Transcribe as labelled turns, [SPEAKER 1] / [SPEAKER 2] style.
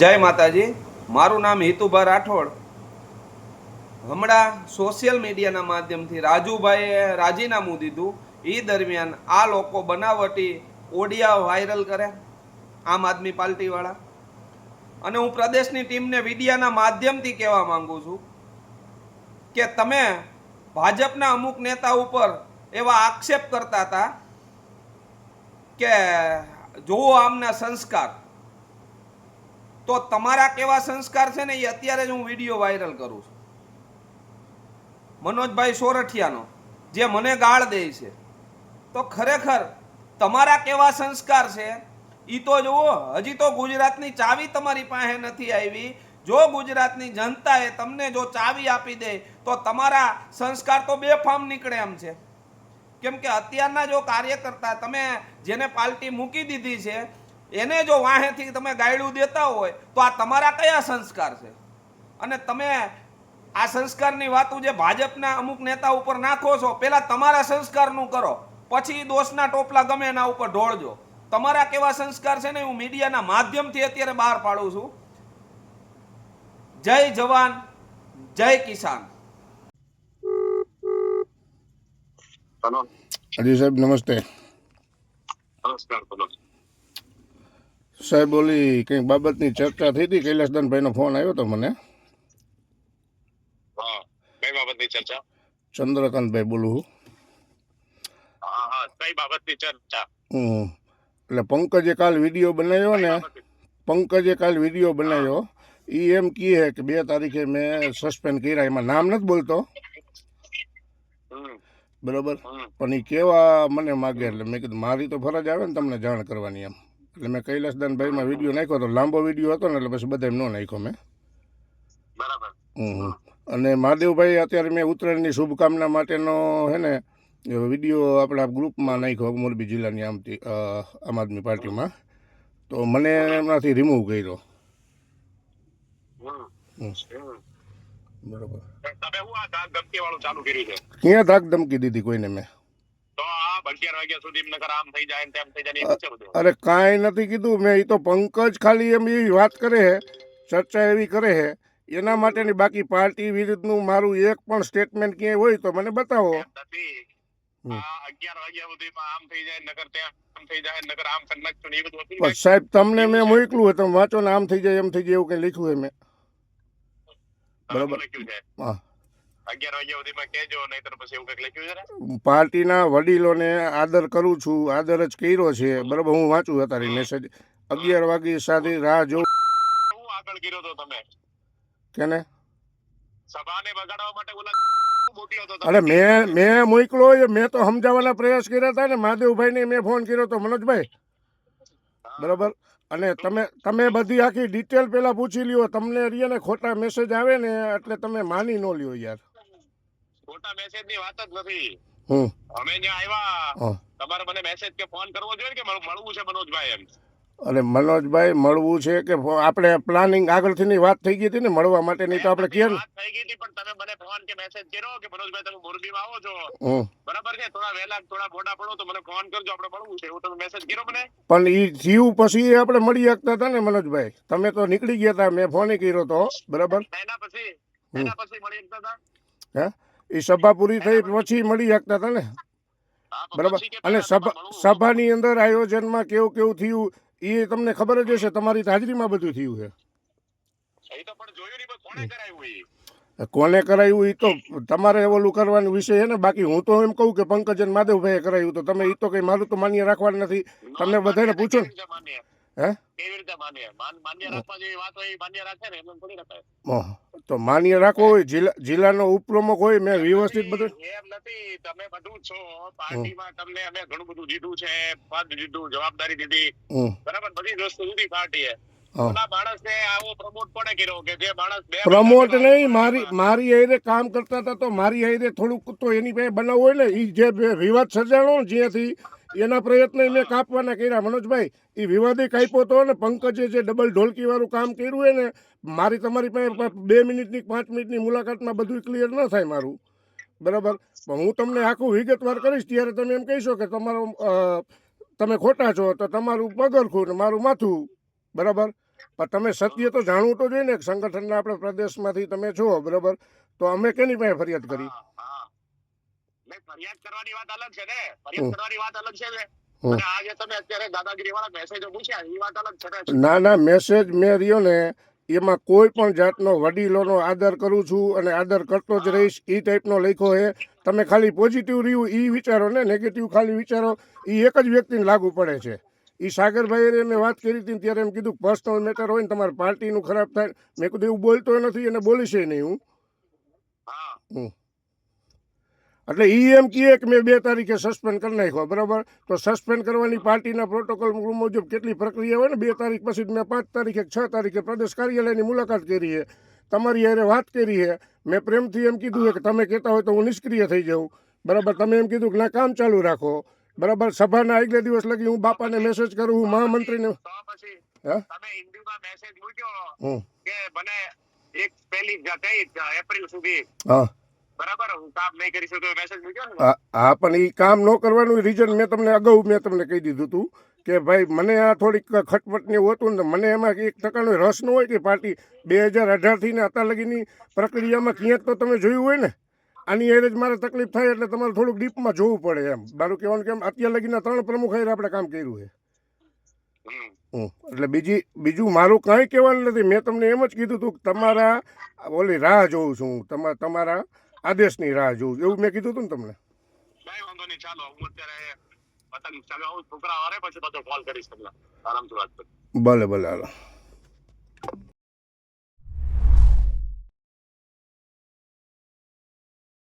[SPEAKER 1] જય માતાજી. મારું નામ હિતુભા રાઠોડ. હમણાં સોશિયલ મીડિયાના માધ્યમથી રાજુભાઈએ રાજીનામું દીધું. એ દરમિયાન આ લોકો બનાવટી ઓડિયા વાયરલ કરે, આમ આદમી પાર્ટીવાળા. અને હું પ્રદેશની ટીમને મીડિયાના માધ્યમથી કહેવા માંગુ છું કે તમે ભાજપના અમુક નેતા ઉપર એવા આક્ષેપ કરતા હતા કે જોવો આમના સંસ્કાર, તો તમારા કેવા સંસ્કાર છે ને એ અત્યારે જ હું વિડીયો વાયરલ કરું છું. મનોજભાઈ સોરઠિયાનો જે મને ગાળ દે છે, તો ખરેખર તમારા કેવા સંસ્કાર છે એ તો જુઓ. હજી તો ગુજરાતની ચાવી તમારી પાસે નથી આવી. જો ગુજરાતની જનતાએ તમને જો ચાવી આપી દે તો તમારા સંસ્કાર તો બેફામ નીકળે એમ છે. કેમ કે અત્યારના જો કાર્યકર્તા, તમે જેને પાર્ટી મૂકી દીધી છે એને જો વાહેથી તમે ગાયડું દેતા હોય તો આ તમારા કયા સંસ્કાર છે? અને તમે આ સંસ્કારની વાતો જે ભાજપના અમુક નેતા ઉપર નાખો છો, પહેલા તમારા સંસ્કારનું કરો, પછી દોષના ટોપલા ગમે એના ઉપર ઢોળજો. તમારા કેવા સંસ્કાર છે ને હું મીડિયાના માધ્યમથી અત્યારે બહાર પાડું છું. જય જવાન, જય કિસાન.
[SPEAKER 2] અજી સાહેબ નમસ્તે.
[SPEAKER 3] નમસ્કાર. બોલો
[SPEAKER 2] સાહેબ, ઓલી કંઈક બાબતની ચર્ચા થઈ હતી, કૈલાસદાનભાઈનો ફોન આવ્યો હતો મને.
[SPEAKER 3] હા, કઈ બાબતની ચર્ચા?
[SPEAKER 2] ચંદ્રકાંતભાઈ બોલું.
[SPEAKER 3] હા હા, કઈ બાબતની ચર્ચા?
[SPEAKER 2] એટલે પંકજે કાલ વિડીયો બનાવ્યો ને, પંકજે કાલ વિડીયો બનાવ્યો. એ એમ કહે કે 2 તારીખે મેં સસ્પેન્ડ કર્યા, એમાં નામ નથી બોલતો બરોબર, પણ એ કેવા મને માગે. એટલે મેં કીધું મારી તો ફરજ આવે ને તમને જાણ કરવાની એમ. એટલે મેં કૈલાસદાનભાઈમાં વિડીયો નાખ્યો હતો, લાંબો વિડીયો હતો ને, એટલે પછી બધા ન નાખ્યો મેં.
[SPEAKER 3] બરાબર.
[SPEAKER 2] અને મહાદેવભાઈ અત્યારે મેં ઉત્તરાયણની શુભકામના માટેનો હે ને વિડીયો આપણા ગ્રુપમાં નાખ્યો, મોરબી જિલ્લાની આમ આદમી પાર્ટીમાં. તો મને એમનાથી રિમૂવ કર્યો. બરોબર.
[SPEAKER 3] તમે હું આ ધાક ધમકી વાળું ચાલુ કર્યું છે?
[SPEAKER 2] ક્યાં ધાક ધમકી દીધી કોઈને મેં?
[SPEAKER 3] તો આ 11 વાગ્યા સુધી નકર આમ થઈ જાય ને તેમ થઈ જાય ને એ છે બધું.
[SPEAKER 2] અરે કાંઈ નથી કીધું મેં. એ તો પંકજ ખાલી એમ એવી વાત કરે છે, ચર્ચા એવી કરે છે એના માટેની. બાકી પાર્ટી વિરુદ્ધનું મારું એક પણ સ્ટેટમેન્ટ ક્યાંય હોય તો મને બતાવો.
[SPEAKER 3] નથી આ 11 વાગ્યા સુધીમાં આમ થઈ જાય નકર તેમ થઈ જાય નકર આમ કરી નાખશું ને એ બધું હતું.
[SPEAKER 2] બસ સાહેબ, તમને મેં મોકલું હોય તમે વાંચો ને, આમ થઈ જાય એમ થઈ જાય એવું કંઈ લખ્યું હોય મેં. બરાબર. હા,
[SPEAKER 3] 11 વાગ્યા સુધીમાં કહેજો, નહીતર પછી એવું કંઈક લખ્યું છે ને.
[SPEAKER 2] પાર્ટીના વડીલોને આદર કરું છું, આદર જ કર્યો છે બરાબર. હું વાંચું અત્યારે મેસેજ. 11 વાગ્યા સાથે રાહ જોઉં.
[SPEAKER 3] હું આગળ કર્યો તો તમે
[SPEAKER 2] કેને?
[SPEAKER 3] સભાને બગાડવા માટે ઓલા મોકલ્યો તો
[SPEAKER 2] અરે મેં મોકલો હોય, મેં તો સમજાવવાના પ્રયાસ કર્યા હતા ને. મહાદેવભાઈને મેં ફોન કર્યો હતો, મનોજભાઈ બરાબર. અને તમે બધી આખી ડિટેલ પહેલાં પૂછી લ્યો. તમને રિયાને ખોટા મેસેજ આવે ને એટલે તમે માની ન લ્યો યાર.
[SPEAKER 3] ખોટા મેસેજ ની વાત જ નથી.
[SPEAKER 2] હમ
[SPEAKER 3] અમે ત્યાં આવ્યા, તમારે મને મેસેજ કે ફોન કરવો જોઈએ કે મળવું છે મનોજભાઈ એમ?
[SPEAKER 2] અરે મનોજભાઈ મળવું છે કે આપણે પ્લાનિંગ આગળથી વાત થઈ ગઈ હતી ને મળવા માટેની, તો આપણે કેમ
[SPEAKER 3] વાત થઈ ગઈ હતી, પણ તમે મને ફોન કે મેસેજ કર્યો કે મનોજભાઈ તમે મોરબીમાં આવો છો, બરાબર છે, થોડા વહેલા થોડા મોડા પડો તો મને ફોન કરજો, આપણે મળવું છે, એવું તમે મેસેજ કર્યો મને.
[SPEAKER 2] પણ એ થયું પછી આપણે મળી શકતા હતા ને મનોજભાઈ. તમે તો નીકળી ગયા હતા, મેં ફોન કર્યો હતો બરાબર.
[SPEAKER 3] એના પછી મળી શકતા હતા.
[SPEAKER 2] હે, એ સભા પૂરી થઈ પછી મળી શકતા હતા ને બરાબર. અને સભાની અંદર આયોજનમાં કેવું કેવું થયું એ તમને ખબર જ હશે, તમારી હાજરીમાં બધું થયું છે.
[SPEAKER 3] એ તો પણ જોયું નહીં, પણ કોણે કરાવ્યું એ?
[SPEAKER 2] કોને કરાવ્યું એ તો તમારે ઓલું કરવાનો વિષય છે ને. બાકી હું તો એમ કહું કે પંકજ અને માધવભાઈએ કરાવ્યું, તો તમે એ તો કંઈ મારું તો માન્ય રાખવાનું નથી. તમે બધાને પૂછો ને. હે,
[SPEAKER 3] કેવી રીતે માન્ય રાખવા જેવી વાત હોય માન્ય રાખે ને, એમ થોડી રખાય.
[SPEAKER 2] તો માન્ય રાખવો હોય, જિલ્લાનો ઉપપ્રમુખ હોય, મેં વ્યવસ્થિત બધું.
[SPEAKER 3] એમ નથી, તમે બધું છો પાર્ટીમાં, તમને અમે ઘણું બધું દીધું છે, પદ દીધું, જવાબદારી દીધી, બરાબર, બધી વસ્તુ દીધી પાર્ટીએ. ઓલા માણસને આવો પ્રમોટ કોણે કર્યો કે જે માણસ
[SPEAKER 2] પ્રમોટ નહીં, મારી હારે કામ કરતા હતા, તો મારી હારે થોડુંક તો એની પાસે બનાવ હોય ને. એ જે વિવાદ સર્જાણો જ્યાંથી એના પ્રયત્ન મેં કાપવાના કર્યા મનોજભાઈ. એ વિવાદે કાપ્યો હતો ને. પંકજે જે ડબલ ઢોલકી વાળું કામ કર્યું હોય ને, મારી તમારી પાસે 2 મિનિટની 5 મિનિટની મુલાકાતમાં બધું ક્લિયર ન થાય મારું બરાબર. પણ હું તમને આખું વિગતવાર કરીશ ત્યારે તમે એમ કહીશો કે તમારો તમે ખોટા છો, તો તમારું પગરખું ને મારું માથું બરાબર. પણ તમે સત્ય તો જાણવું તો જોઈએ ને કે સંગઠનના આપણે પ્રદેશમાંથી તમે છો બરાબર, તો અમે કેની પાસે ફરિયાદ કરી?
[SPEAKER 3] હા. નહીં, ફરિયાદ કરવાની વાત અલગ છે ને, ફરિયાદ કરવાની વાત અલગ છે ને.
[SPEAKER 2] હમ.
[SPEAKER 3] અને આ જે તમે અત્યારે દાદાગીરી વાળા મેસેજો પૂછ્યા એ વાત અલગ છે ને.
[SPEAKER 2] ના ના, મેસેજ મેં રહ્યો ને એમાં કોઈ પણ જાતનો વડીલોનો આદર કરું છું અને આદર કરતો જ રહીશ એ ટાઈપનો લખ્યો છે. તમે ખાલી પોઝિટિવ રહ્યું એ વિચારો ને નેગેટિવ ખાલી વિચારો એ એક જ વ્યક્તિને લાગુ પડે છે. એ સાગરભાઈએ મેં વાત કરી હતી ને ત્યારે એમ કીધું પર્સનલ મેટર હોય ને તમારે પાર્ટીનું ખરાબ થાય, મેં કીધું એવું બોલતો નથી અને બોલીશ નહીં હું.
[SPEAKER 3] હા.
[SPEAKER 2] હમ. એટલે એ એમ કહે કે મેં 2 તારીખે સસ્પેન્ડ કરી નાખ્યો બરાબર, તો સસ્પેન્ડ કરવાની પાર્ટીના પ્રોટોકોલ મુજબ કેટલી પ્રક્રિયા હોય ને, 2 તારીખ પછી મેં 5 તારીખે 6 તારીખે પ્રદેશ કાર્યાલયની મુલાકાત કરી છે, તમારી હારે વાત કરી છે. મેં પ્રેમથી એમ કીધું છે કે તમે કહેતા હોય તો હું નિષ્ક્રિય થઈ જાઉં બરાબર, તમે એમ કીધું કે ના કામ ચાલુ રાખો બરાબર. સભાના આગલે દિવસ લગી હું બાપાને મેસેજ કરું, હું મહામંત્રીને.
[SPEAKER 3] તો પછી
[SPEAKER 2] હા
[SPEAKER 3] તમે હિન્દીમાં મેસેજ મૂક્યો
[SPEAKER 2] હમ.
[SPEAKER 3] કે મને 1 એપ્રિલ સુધી
[SPEAKER 2] હા
[SPEAKER 3] બરાબર હું કામ નહીં કરી શકું, મેસેજ મૂક્યો ને.
[SPEAKER 2] હા, પણ એ કામ ન કરવાનું રીઝન મેં તમને અગાઉ તમને કહી દીધું હતું કે ભાઈ મને આ થોડીક ખટપટને એવું હતું ને મને એમાં 1% રસ ન હોય કે પાર્ટી 2018થી ને અત્યાર લગીની પ્રક્રિયામાં ક્યાંક તો તમે જોયું હોય ને. આની એરે જ મારે તકલીફ થાય એટલે તમારે થોડુંક ડીપમાં જોવું પડે એમ. મારું કહેવાનું કેમ અત્યાર લગીના 3 પ્રમુખ હારે આપણે કામ કર્યું છે. એટલે બીજું મારું કાંઈ કહેવાનું નથી. મેં તમને એમ જ કીધું હતું કે તમારા ઓલી રાહ જોઉં છું, તમારા આદેશની રાહ જોઉં છું, એવું મેં કીધું હતું ને તમને.
[SPEAKER 3] કઈ વાંધો નહીં, ચાલો હું અત્યારે પતંગ ચગાવું, છોકરા આવે પછી બધો કોલ કરીશ તમને, આરામથી વાત કરીશ.
[SPEAKER 2] ભલે ભલે હાલો.